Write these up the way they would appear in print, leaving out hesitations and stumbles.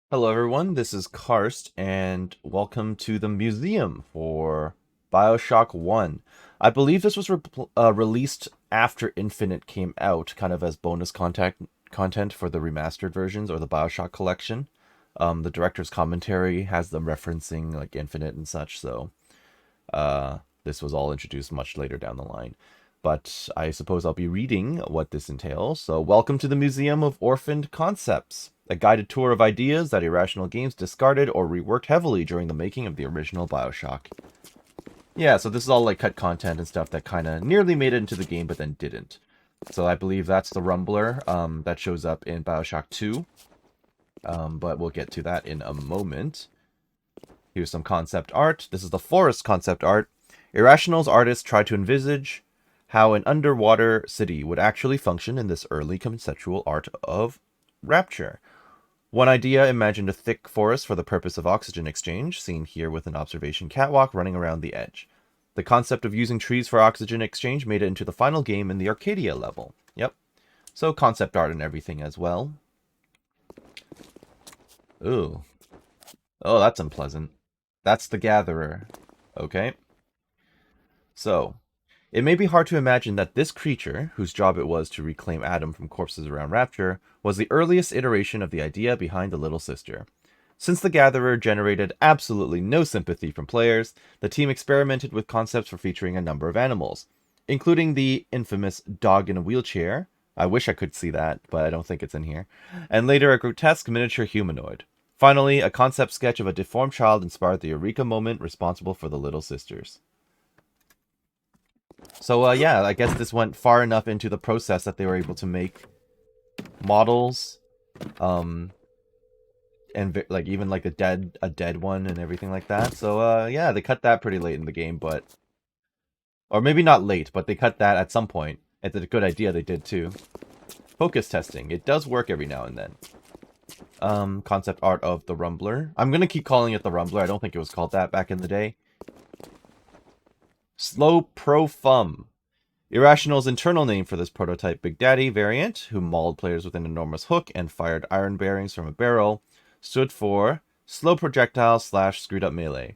Hello, everyone. This is Karst, and welcome to the museum for Bioshock 1. I believe this was released after Infinite came out, kind of as bonus content for the remastered versions or the Bioshock collection. The director's commentary has them referencing like Infinite and such, so this was all introduced much later down the line. But I suppose I'll be reading what this entails. So, welcome to the Museum of Orphaned Concepts, a guided tour of ideas that Irrational Games discarded or reworked heavily during the making of the original Bioshock. Yeah, so this is all like cut content and stuff that kind of nearly made it into the game but then didn't. So I believe that's the Rumbler that shows up in Bioshock 2, but we'll get to that in a moment. Here's some concept art. This is the forest concept art. Irrational's artists tried to envisage how an underwater city would actually function in this early conceptual art of Rapture. One idea imagined a thick forest for the purpose of oxygen exchange, seen here with an observation catwalk running around the edge. The concept of using trees for oxygen exchange made it into the final game in the Arcadia level. Yep. So concept art and everything as well. Ooh. Oh, that's unpleasant. That's the Gatherer. Okay. So, it may be hard to imagine that this creature, whose job it was to reclaim Adam from corpses around Rapture, was the earliest iteration of the idea behind the Little Sister. Since the Gatherer generated absolutely no sympathy from players, the team experimented with concepts for featuring a number of animals, including the infamous dog in a wheelchair. I wish I could see that, but I don't think it's in here. And later a grotesque miniature humanoid. Finally, a concept sketch of a deformed child inspired the Eureka moment responsible for the Little Sisters. So yeah, I guess this went far enough into the process that they were able to make models, um, and like even like a dead one and everything like that. So yeah, they cut that pretty late in the game, but or maybe not late, but they cut that at some point. It's a good idea they did too. Focus testing. It does work every now and then. Concept art of the Rumbler. I'm gonna keep calling it the Rumbler. I don't think it was called that back in the day. Slow Pro Fum. Irrational's internal name for this prototype Big Daddy variant, who mauled players with an enormous hook and fired iron bearings from a barrel, stood for Slow Projectile / Screwed Up Melee.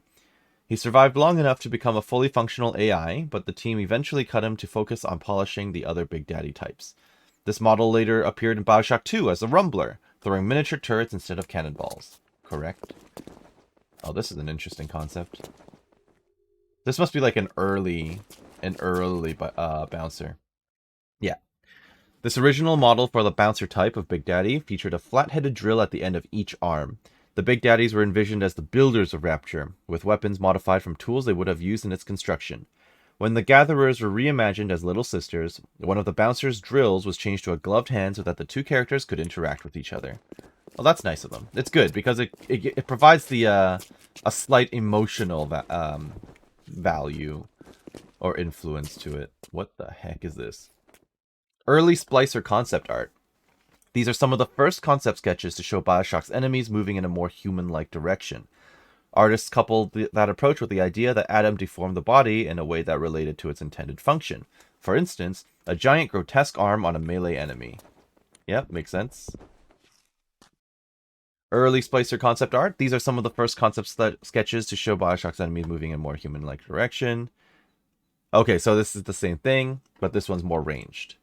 He survived long enough to become a fully functional AI, but the team eventually cut him to focus on polishing the other Big Daddy types. This model later appeared in Bioshock 2 as a Rumbler, throwing miniature turrets instead of cannonballs. Correct? Oh, this is an interesting concept. This must be like an early bouncer. Yeah. This original model for the bouncer type of Big Daddy featured a flat-headed drill at the end of each arm. The Big Daddies were envisioned as the builders of Rapture, with weapons modified from tools they would have used in its construction. When the Gatherers were reimagined as Little Sisters, one of the bouncer's drills was changed to a gloved hand so that the two characters could interact with each other. Well, that's nice of them. It's good because it provides the a slight emotional value or influence to it. What the heck is this? Early Splicer concept art. These are some of the first concept sketches to show Bioshock's enemies moving in a more human-like direction. Artists coupled that approach with the idea that Adam deformed the body in a way that related to its intended function. For instance, a giant grotesque arm on a melee enemy. Yep, makes sense. Early Splicer concept art. These are some of the first concept sketches to show Bioshock's enemies moving in a more human-like direction. Okay, so this is the same thing, but this one's more ranged.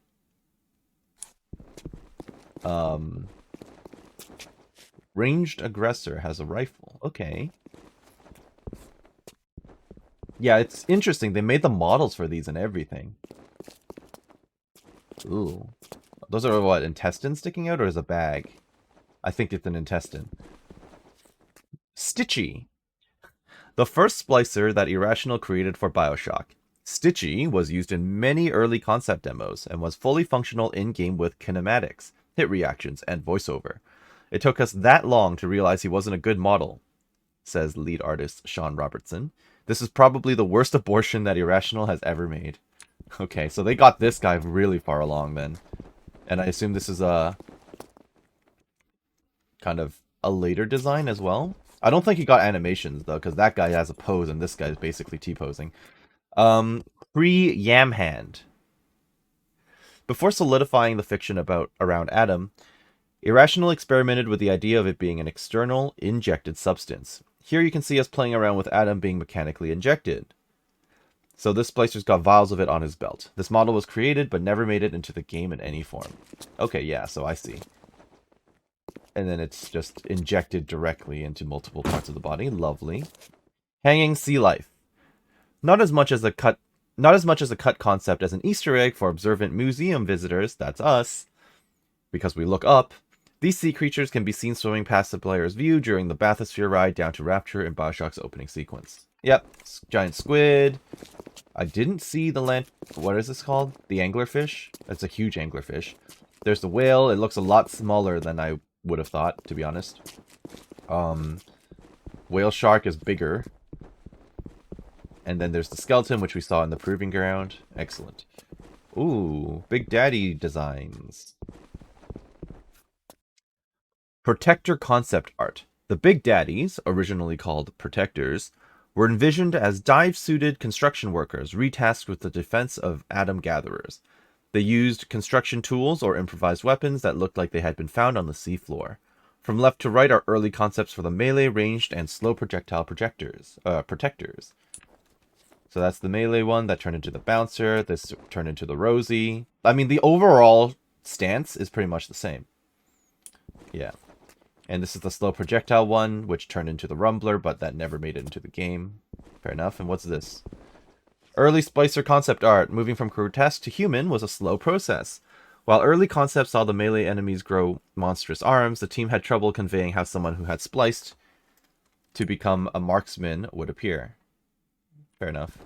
Ranged aggressor has a rifle. Okay. Yeah, it's interesting. They made the models for these and everything. Ooh. Those are what, intestines sticking out or is a bag? I think it's an intestine. Stitchy. The first splicer that Irrational created for Bioshock. Stitchy was used in many early concept demos and was fully functional in-game with kinematics, hit reactions, and voiceover. It took us that long to realize he wasn't a good model, says lead artist Sean Robertson. This is probably the worst abortion that Irrational has ever made. Okay, so they got this guy really far along then. And I assume this is a kind of a later design as well. I don't think he got animations though, because that guy has a pose and this guy is basically T-posing. Pre-Yam Hand. Before solidifying the fiction around Adam, Irrational experimented with the idea of it being an external, injected substance. Here you can see us playing around with Adam being mechanically injected. So this Splicer's got vials of it on his belt. This model was created, but never made it into the game in any form. Okay, yeah, so I see. And then it's just injected directly into multiple parts of the body. Lovely. Hanging sea life. Not as much as a cut concept as an Easter egg for observant museum visitors, that's us, because we look up. These sea creatures can be seen swimming past the player's view during the bathysphere ride down to Rapture in Bioshock's opening sequence. Yep, giant squid. I didn't see the land... What is this called? The anglerfish? That's a huge anglerfish. There's the whale. It looks a lot smaller than I would have thought, to be honest. Whale shark is bigger. And then there's the skeleton, which we saw in the proving ground. Excellent. Ooh, Big Daddy designs. Protector concept art. The Big Daddies, originally called Protectors, were envisioned as dive-suited construction workers retasked with the defense of Adam gatherers. They used construction tools or improvised weapons that looked like they had been found on the seafloor. From left to right are early concepts for the melee, ranged, and slow projectile protectors. So that's the melee one that turned into the bouncer. This turned into the Rosie. I mean, the overall stance is pretty much the same. Yeah. And this is the slow projectile one, which turned into the Rumbler, but that never made it into the game. Fair enough. And what's this? Early Splicer concept art. Moving from grotesque to human was a slow process. While early concepts saw the melee enemies grow monstrous arms, the team had trouble conveying how someone who had spliced to become a marksman would appear. Fair enough.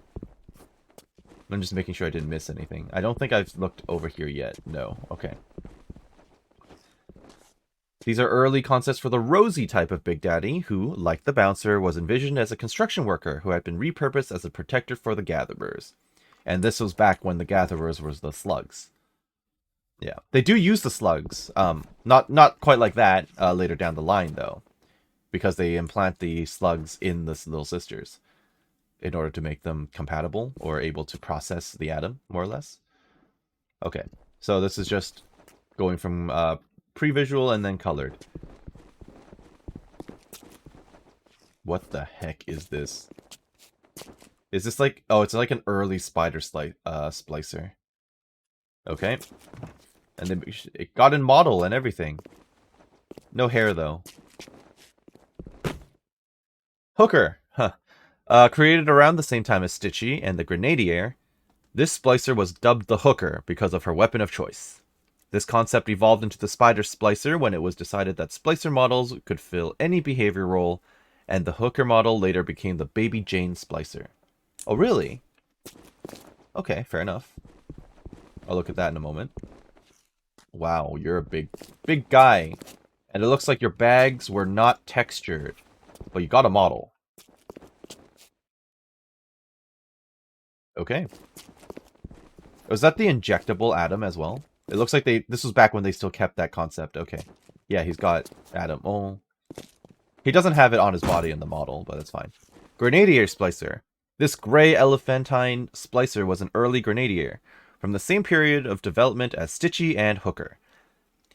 I'm just making sure I didn't miss anything. I don't think I've looked over here yet. No. Okay. These are early concepts for the Rosie type of Big Daddy, who, like the Bouncer, was envisioned as a construction worker who had been repurposed as a protector for the Gatherers. And this was back when the Gatherers was the slugs. Yeah. They do use the slugs. Not quite like that later down the line, though. Because they implant the slugs in the Little Sisters in order to make them compatible or able to process the atom, more or less. Okay. So this is just going from... pre-visual and then colored. What the heck is this? Is this like... Oh, it's like an early spider splicer. Okay. And then it got in model and everything. No hair, though. Hooker. Huh. Created around the same time as Stitchy and the Grenadier, this splicer was dubbed the Hooker because of her weapon of choice. This concept evolved into the Spider Splicer when it was decided that Splicer models could fill any behavior role, and the Hooker model later became the Baby Jane Splicer. Oh, really? Okay, fair enough. I'll look at that in a moment. Wow, you're a big guy. And it looks like your bags were not textured, but you got a model. Okay. Was that the injectable Adam as well? It looks like this was back when they still kept that concept. Okay. Yeah, he's got Adam. Oh. He doesn't have it on his body in the model, but it's fine. Grenadier Splicer. This gray elephantine splicer was an early Grenadier, from the same period of development as Stitchy and Hooker.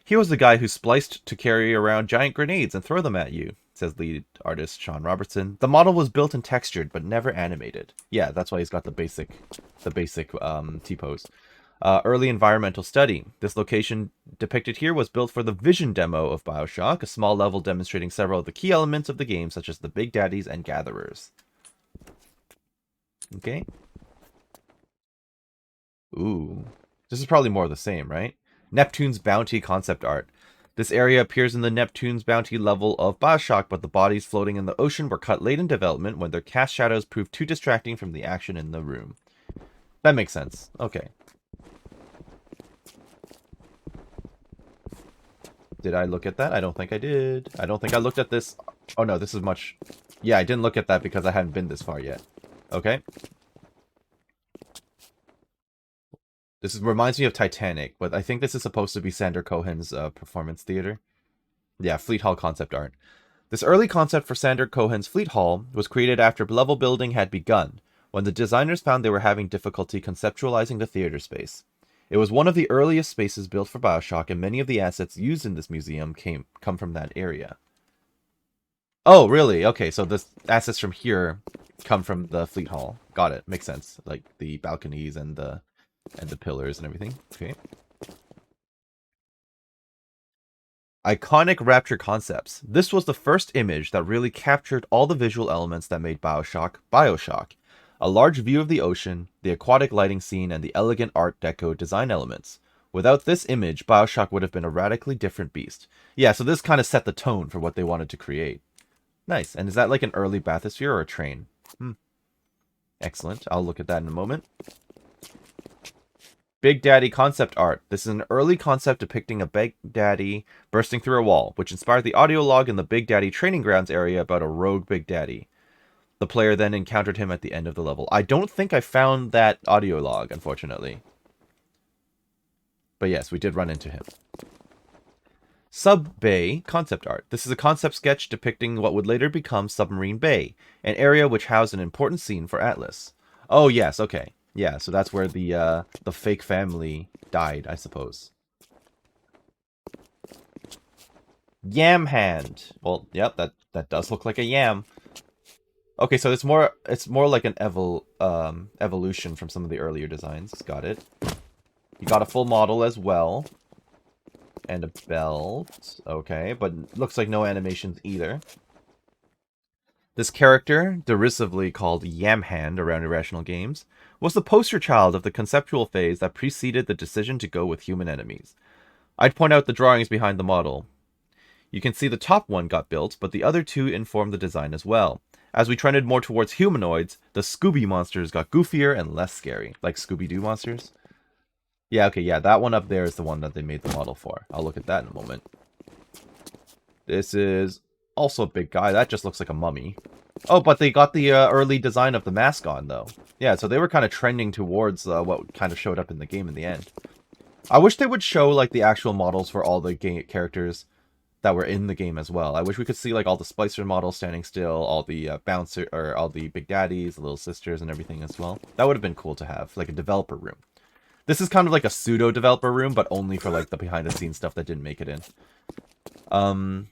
He was the guy who spliced to carry around giant grenades and throw them at you, says lead artist Sean Robertson. The model was built and textured, but never animated. Yeah, that's why he's got the basic T-pose. Early environmental study. This location depicted here was built for the vision demo of Bioshock, a small level demonstrating several of the key elements of the game, such as the Big Daddies and Gatherers. Okay. Ooh. This is probably more of the same, right? Neptune's Bounty concept art. This area appears in the Neptune's Bounty level of Bioshock, but the bodies floating in the ocean were cut late in development when their cast shadows proved too distracting from the action in the room. That makes sense. Okay. Did I look at that? I don't think I did. I don't think I looked at this. Oh no, this is much... Yeah, I didn't look at that because I hadn't been this far yet. Okay. This reminds me of Titanic, but I think this is supposed to be Sander Cohen's performance theater. Yeah, Fleet Hall concept art. This early concept for Sander Cohen's Fleet Hall was created after level building had begun, when the designers found they were having difficulty conceptualizing the theater space. It was one of the earliest spaces built for Bioshock, and many of the assets used in this museum come from that area. Oh, really? Okay, so the assets from here come from the Fleet Hall. Got it. Makes sense. Like the balconies and the pillars and everything. Okay. Iconic Rapture concepts. This was the first image that really captured all the visual elements that made Bioshock Bioshock. A large view of the ocean, the aquatic lighting scene, and the elegant Art Deco design elements. Without this image, Bioshock would have been a radically different beast. Yeah, so this kind of set the tone for what they wanted to create. Nice. And is that like an early bathysphere or a train? Excellent. I'll look at that in a moment. Big Daddy concept art. This is an early concept depicting a Big Daddy bursting through a wall, which inspired the audio log in the Big Daddy training grounds area about a rogue Big Daddy. The player then encountered him at the end of the level. I don't think I found that audio log, unfortunately. But yes, we did run into him. Sub Bay concept art. This is a concept sketch depicting what would later become Submarine Bay, an area which housed an important scene for Atlas. Oh yes, okay. Yeah, so that's where the fake family died, I suppose. Yam hand. Well, yep, that does look like a yam. Okay, so it's more like an evolution from some of the earlier designs. Got it. You got a full model as well. And a belt. Okay, but looks like no animations either. This character, derisively called Yamhand around Irrational Games, was the poster child of the conceptual phase that preceded the decision to go with human enemies. I'd point out the drawings behind the model. You can see the top one got built, but the other two informed the design as well. As we trended more towards humanoids, the Scooby monsters got goofier and less scary, like Scooby-Doo monsters. Yeah, okay, yeah, that one up there is the one that they made the model for. I'll look at that in a moment. This is also a big guy. That just looks like a mummy. Oh, but they got the early design of the mask on, though. Yeah, so they were kind of trending towards what kind of showed up in the game in the end. I wish they would show, like, the actual models for all the characters that were in the game as well. I wish we could see, like, all the Splicer models standing still, all the bouncer, or all the Big Daddies, the Little Sisters, and everything as well. That would have been cool to have, like a developer room. This is kind of like a pseudo-developer room, but only for, like, the behind-the-scenes stuff that didn't make it in.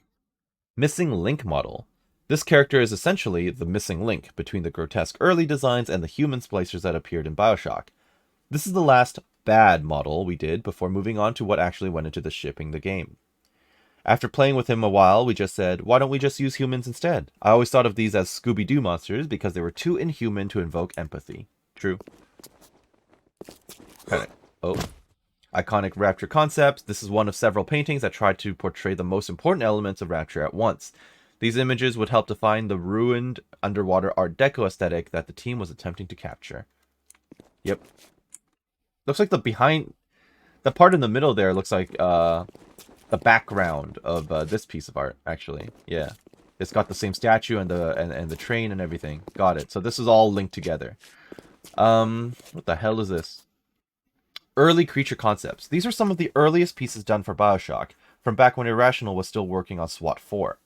Missing Link model. This character is essentially the missing link between the grotesque early designs and the human splicers that appeared in Bioshock. This is the last bad model we did before moving on to what actually went into the shipping the game. After playing with him a while, we just said, why don't we just use humans instead? I always thought of these as Scooby-Doo monsters because they were too inhuman to invoke empathy. True. Okay. Oh. Iconic Rapture concepts. This is one of several paintings that tried to portray the most important elements of Rapture at once. These images would help define the ruined underwater Art Deco aesthetic that the team was attempting to capture. Yep. Looks like the part in the middle there looks like the background of this piece of art, actually. Yeah. It's got the same statue and the train and everything. Got it. So this is all linked together. What the hell is this? Early creature concepts. These are some of the earliest pieces done for Bioshock, from back when Irrational was still working on SWAT 4.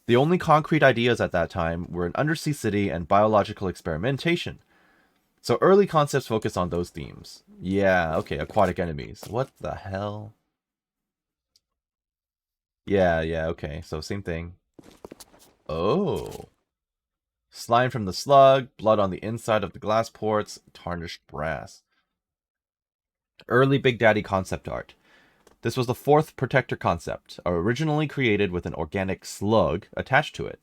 The only concrete ideas at that time were an undersea city and biological experimentation. So early concepts focus on those themes. Yeah, okay, aquatic enemies. What the hell? Yeah, okay, so same thing. Oh. Slime from the slug, blood on the inside of the glass ports, tarnished brass. Early Big Daddy concept art. This was the fourth Protector concept, originally created with an organic slug attached to it.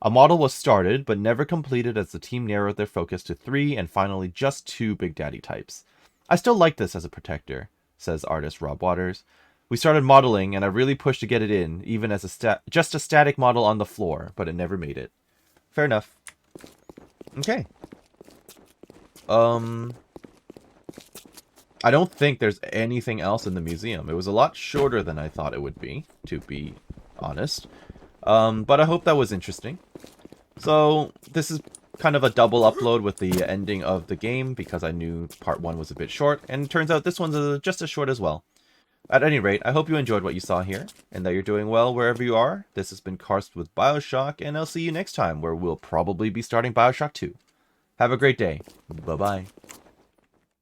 A model was started, but never completed as the team narrowed their focus to 3 and finally just 2 Big Daddy types. I still like this as a Protector, says artist Rob Waters. We started modeling, and I really pushed to get it in, even as just a static model on the floor, but it never made it. Fair enough. Okay. I don't think there's anything else in the museum. It was a lot shorter than I thought it would be, to be honest. But I hope that was interesting. So, this is kind of a double upload with the ending of the game, because I knew part 1 was a bit short, and it turns out this one's just as short as well. At any rate, I hope you enjoyed what you saw here, and that you're doing well wherever you are. This has been Karst with Bioshock, and I'll see you next time, where we'll probably be starting Bioshock 2. Have a great day. Bye-bye.